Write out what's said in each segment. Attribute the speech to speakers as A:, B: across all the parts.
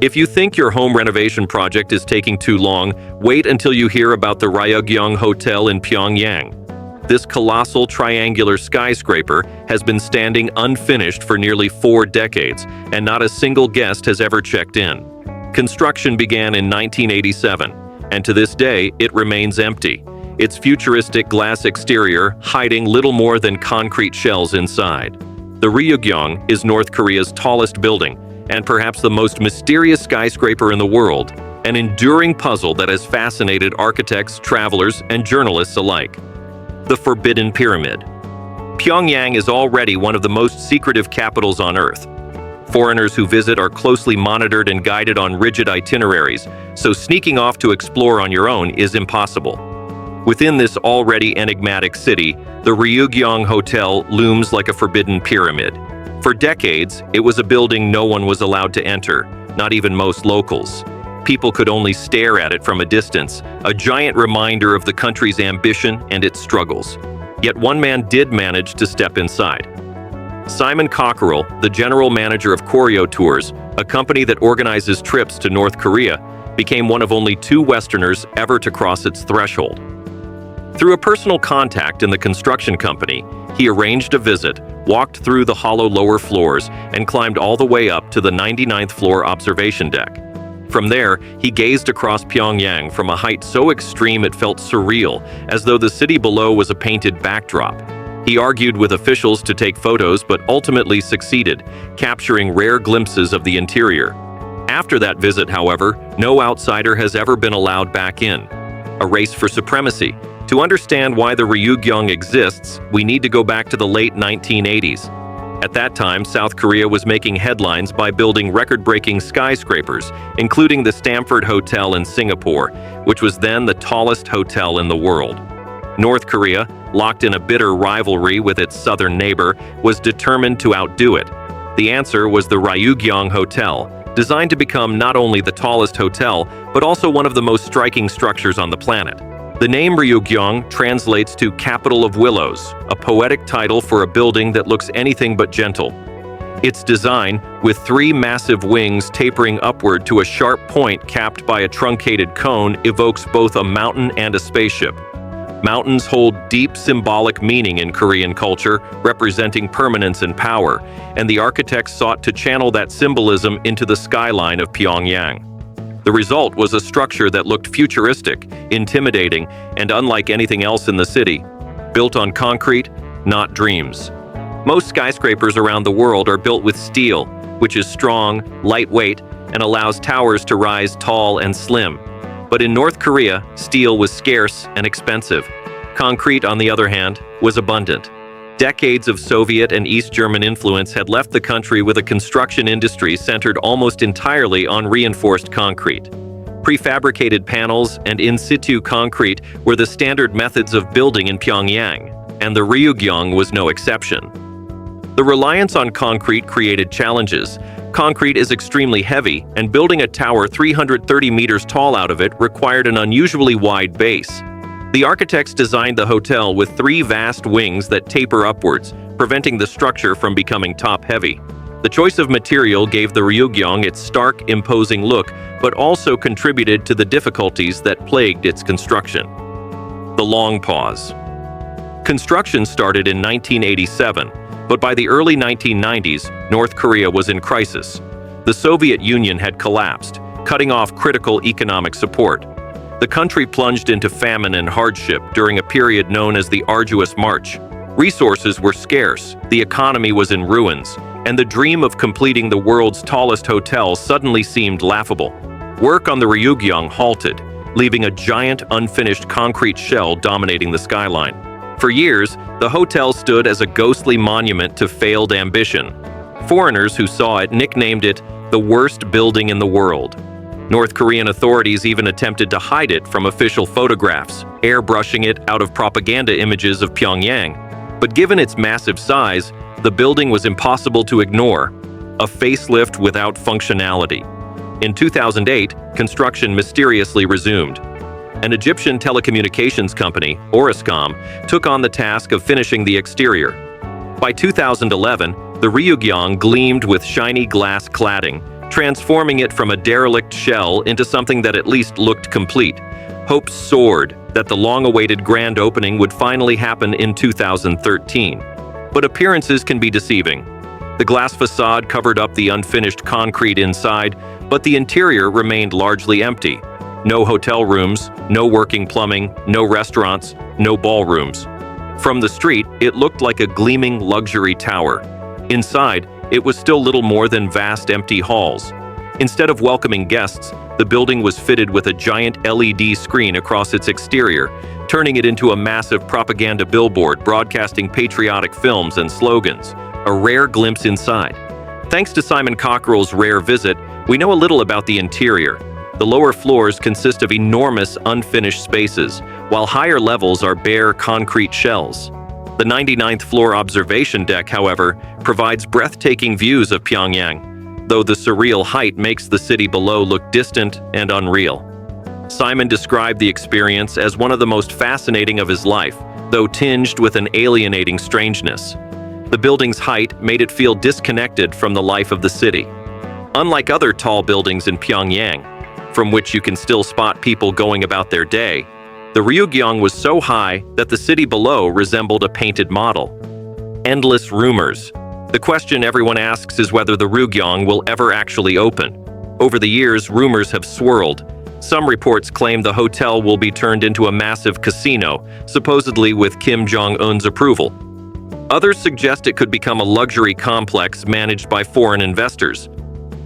A: If you think your home renovation project is taking too long, wait until you hear about the Ryugyong Hotel in Pyongyang. This colossal triangular skyscraper has been standing unfinished for nearly 4 decades, and not a single guest has ever checked in. Construction began in 1987, and to this day, it remains empty, its futuristic glass exterior hiding little more than concrete shells inside. The Ryugyong is North Korea's tallest building, and perhaps the most mysterious skyscraper in the world, an enduring puzzle that has fascinated architects, travelers, and journalists alike. The Forbidden Pyramid. Pyongyang is already one of the most secretive capitals on Earth. Foreigners who visit are closely monitored and guided on rigid itineraries, so sneaking off to explore on your own is impossible. Within this already enigmatic city, the Ryugyong Hotel looms like a forbidden pyramid. For decades, it was a building no one was allowed to enter, not even most locals. People could only stare at it from a distance, a giant reminder of the country's ambition and its struggles. Yet one man did manage to step inside. Simon Cockerell, the general manager of Koryo Tours, a company that organizes trips to North Korea, became one of only 2 Westerners ever to cross its threshold. Through a personal contact in the construction company, he arranged a visit, walked through the hollow lower floors, and climbed all the way up to the 99th floor observation deck. From there, he gazed across Pyongyang from a height so extreme it felt surreal, as though the city below was a painted backdrop. He argued with officials to take photos, but ultimately succeeded, capturing rare glimpses of the interior. After that visit, however, no outsider has ever been allowed back in. A race for supremacy. To understand why the Ryugyong exists, we need to go back to the late 1980s. At that time, South Korea was making headlines by building record-breaking skyscrapers, including the Stamford Hotel in Singapore, which was then the tallest hotel in the world. North Korea, locked in a bitter rivalry with its southern neighbor, was determined to outdo it. The answer was the Ryugyong Hotel, designed to become not only the tallest hotel, but also one of the most striking structures on the planet. The name Ryugyong translates to Capital of Willows, a poetic title for a building that looks anything but gentle. Its design, with 3 massive wings tapering upward to a sharp point capped by a truncated cone, evokes both a mountain and a spaceship. Mountains hold deep symbolic meaning in Korean culture, representing permanence and power, and the architects sought to channel that symbolism into the skyline of Pyongyang. The result was a structure that looked futuristic, intimidating, and unlike anything else in the city. Built on concrete, not dreams. Most skyscrapers around the world are built with steel, which is strong, lightweight, and allows towers to rise tall and slim. But in North Korea, steel was scarce and expensive. Concrete, on the other hand, was abundant. Decades of Soviet and East German influence had left the country with a construction industry centered almost entirely on reinforced concrete. Prefabricated panels and in-situ concrete were the standard methods of building in Pyongyang, and the Ryugyong was no exception. The reliance on concrete created challenges. Concrete is extremely heavy, and building a tower 330 meters tall out of it required an unusually wide base. The architects designed the hotel with 3 vast wings that taper upwards, preventing the structure from becoming top-heavy. The choice of material gave the Ryugyong its stark, imposing look, but also contributed to the difficulties that plagued its construction. The long pause. Construction started in 1987, but by the early 1990s, North Korea was in crisis. The Soviet Union had collapsed, cutting off critical economic support. The country plunged into famine and hardship during a period known as the Arduous March. Resources were scarce, the economy was in ruins, and the dream of completing the world's tallest hotel suddenly seemed laughable. Work on the Ryugyong halted, leaving a giant unfinished concrete shell dominating the skyline. For years, the hotel stood as a ghostly monument to failed ambition. Foreigners who saw it nicknamed it the worst building in the world. North Korean authorities even attempted to hide it from official photographs, airbrushing it out of propaganda images of Pyongyang. But given its massive size, the building was impossible to ignore, a facelift without functionality. In 2008, construction mysteriously resumed. An Egyptian telecommunications company, Orascom, took on the task of finishing the exterior. By 2011, the Ryugyong gleamed with shiny glass cladding, transforming it from a derelict shell into something that at least looked complete. Hopes soared that the long-awaited grand opening would finally happen in 2013. But appearances can be deceiving. The glass facade covered up the unfinished concrete inside, but the interior remained largely empty. No hotel rooms, no working plumbing, no restaurants, no ballrooms. From the street, it looked like a gleaming luxury tower. Inside, it was still little more than vast empty halls. Instead of welcoming guests, the building was fitted with a giant LED screen across its exterior, turning it into a massive propaganda billboard broadcasting patriotic films and slogans, a rare glimpse inside. Thanks to Simon Cockerell's rare visit, we know a little about the interior. The lower floors consist of enormous unfinished spaces, while higher levels are bare concrete shells. The 99th floor observation deck, however, provides breathtaking views of Pyongyang, though the surreal height makes the city below look distant and unreal. Simon described the experience as one of the most fascinating of his life, though tinged with an alienating strangeness. The building's height made it feel disconnected from the life of the city. Unlike other tall buildings in Pyongyang, from which you can still spot people going about their day, the Ryugyong was so high that the city below resembled a painted model. Endless rumors. The question everyone asks is whether the Ryugyong will ever actually open. Over the years, rumors have swirled. Some reports claim the hotel will be turned into a massive casino, supposedly with Kim Jong-un's approval. Others suggest it could become a luxury complex managed by foreign investors.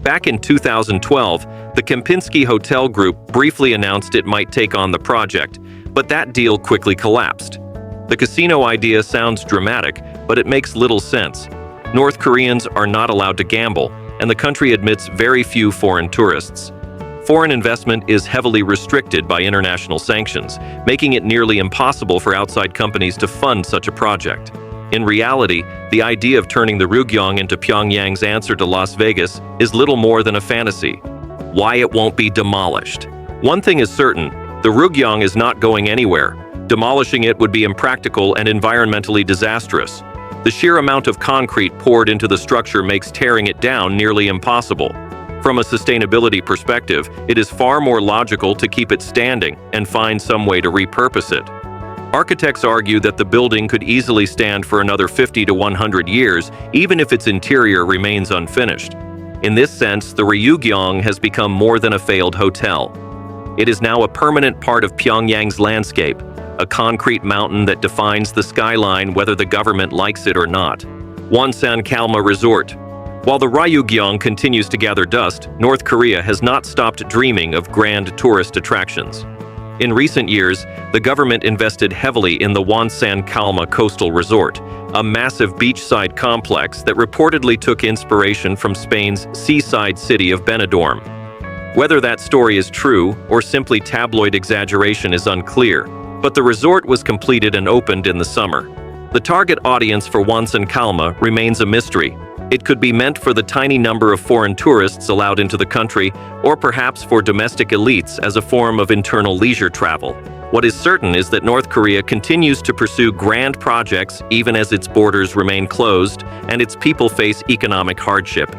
A: Back in 2012, the Kempinski Hotel Group briefly announced it might take on the project, but that deal quickly collapsed. The casino idea sounds dramatic, but it makes little sense. North Koreans are not allowed to gamble, and the country admits very few foreign tourists. Foreign investment is heavily restricted by international sanctions, making it nearly impossible for outside companies to fund such a project. In reality, the idea of turning the Ryugyong into Pyongyang's answer to Las Vegas is little more than a fantasy. Why it won't be demolished? One thing is certain, the Ryugyong is not going anywhere. Demolishing it would be impractical and environmentally disastrous. The sheer amount of concrete poured into the structure makes tearing it down nearly impossible. From a sustainability perspective, it is far more logical to keep it standing and find some way to repurpose it. Architects argue that the building could easily stand for another 50 to 100 years, even if its interior remains unfinished. In this sense, the Ryugyong has become more than a failed hotel. It is now a permanent part of Pyongyang's landscape, a concrete mountain that defines the skyline whether the government likes it or not. Wonsan Kalma Resort. While the Ryugyong continues to gather dust, North Korea has not stopped dreaming of grand tourist attractions. In recent years, the government invested heavily in the Wonsan Kalma Coastal Resort, a massive beachside complex that reportedly took inspiration from Spain's seaside city of Benidorm. Whether that story is true or simply tabloid exaggeration is unclear, but the resort was completed and opened in the summer. The target audience for Wonsan Kalma remains a mystery. It could be meant for the tiny number of foreign tourists allowed into the country, or perhaps for domestic elites as a form of internal leisure travel. What is certain is that North Korea continues to pursue grand projects even as its borders remain closed and its people face economic hardship.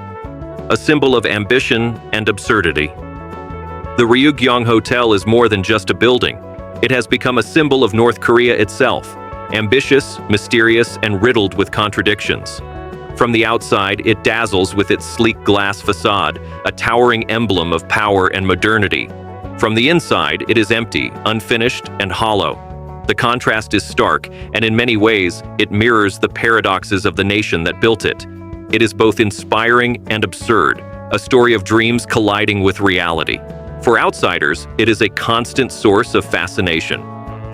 A: A symbol of ambition and absurdity. The Ryugyong Hotel is more than just a building. It has become a symbol of North Korea itself, ambitious, mysterious, and riddled with contradictions. From the outside, it dazzles with its sleek glass facade, a towering emblem of power and modernity. From the inside, it is empty, unfinished, and hollow. The contrast is stark, and in many ways, it mirrors the paradoxes of the nation that built it. It is both inspiring and absurd, a story of dreams colliding with reality. For outsiders, it is a constant source of fascination.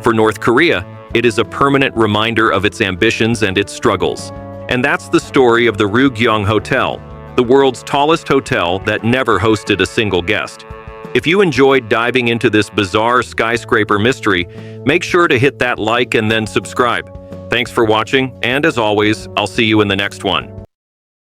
A: For North Korea, it is a permanent reminder of its ambitions and its struggles. And that's the story of the Ryugyong Hotel, the world's tallest hotel that never hosted a single guest. If you enjoyed diving into this bizarre skyscraper mystery, make sure to hit that like and then subscribe. Thanks for watching, and as always, I'll see you in the next one.